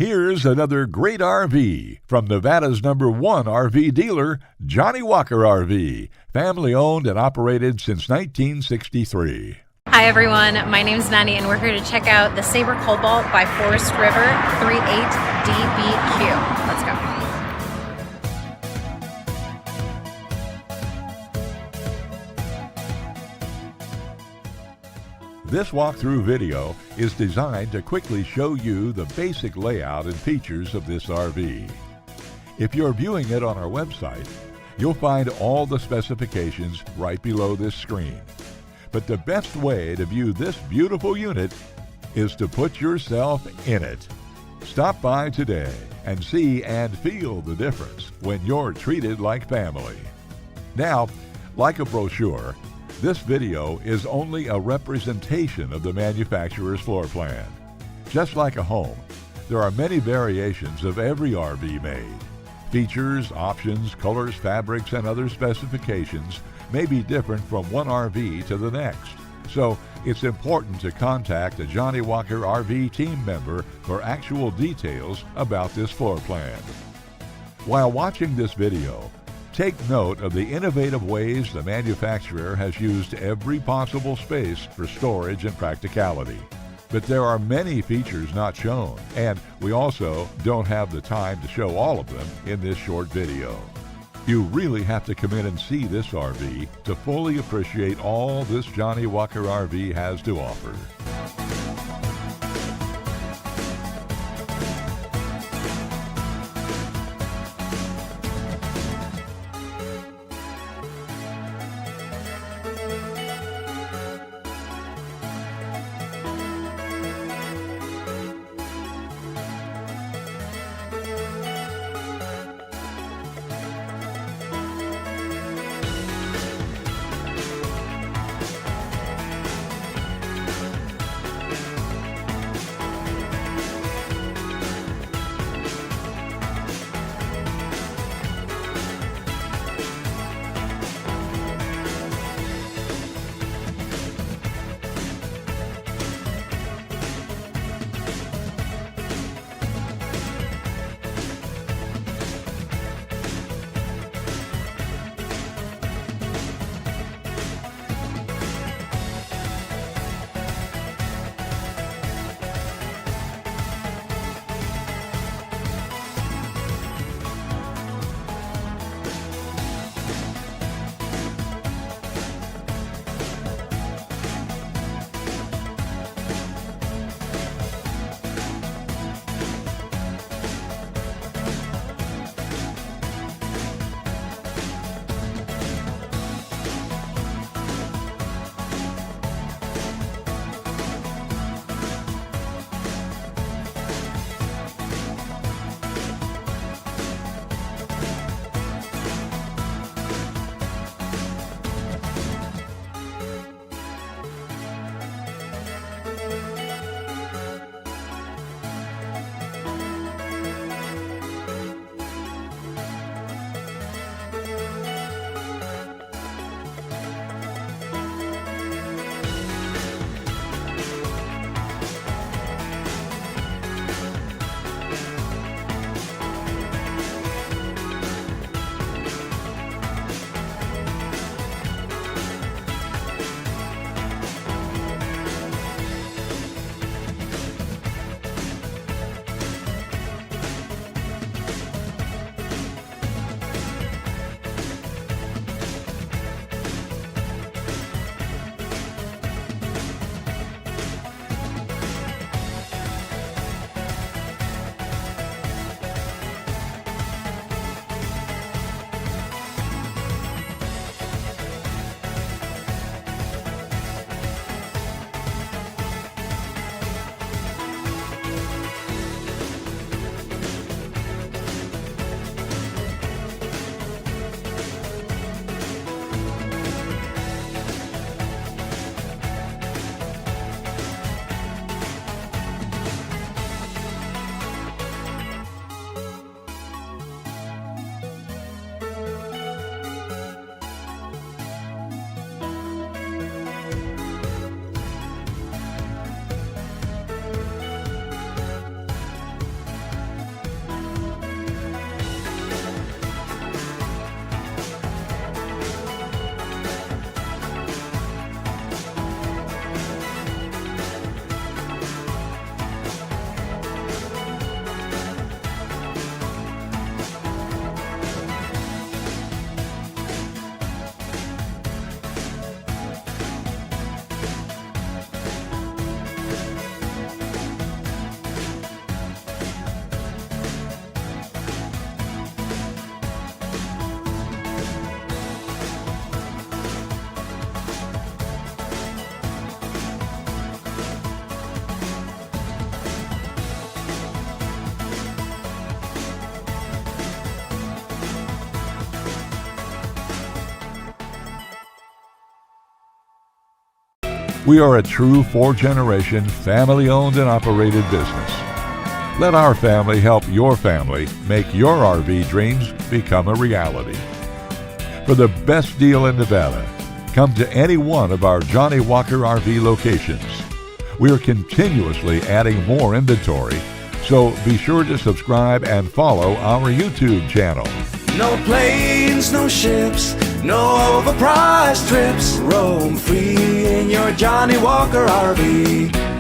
Here's another great RV from Nevada's #1 RV dealer, Johnnie Walker RV, family owned and operated since 1963. Hi everyone, my name is Nani and we're here to check out the Sabre Cobalt by Forest River 38DBQ. Let's go. This walkthrough video is designed to quickly show you the basic layout and features of this RV. If you're viewing it on our website, you'll find all the specifications right below this screen. But the best way to view this beautiful unit is to put yourself in it. Stop by today and see and feel the difference when you're treated like family. Now, like a brochure, this video is only a representation of the manufacturer's floor plan. Just like a home, there are many variations of every RV made. Features, options, colors, fabrics, and other specifications may be different from one RV to the next. So it's important to contact a Johnnie Walker RV team member for actual details about this floor plan. While watching this video, take note of the innovative ways the manufacturer has used every possible space for storage and practicality. But there are many features not shown, and we also don't have the time to show all of them in this short video. You really have to come in and see this RV to fully appreciate all this Johnnie Walker RV has to offer. We are a true 4-generation, family-owned and operated business. Let our family help your family make your RV dreams become a reality. For the best deal in Nevada, come to any one of our Johnnie Walker RV locations. We are continuously adding more inventory, so be sure to subscribe and follow our YouTube channel. No planes, no ships, no overpriced trips. Roam free in your Johnnie Walker RV.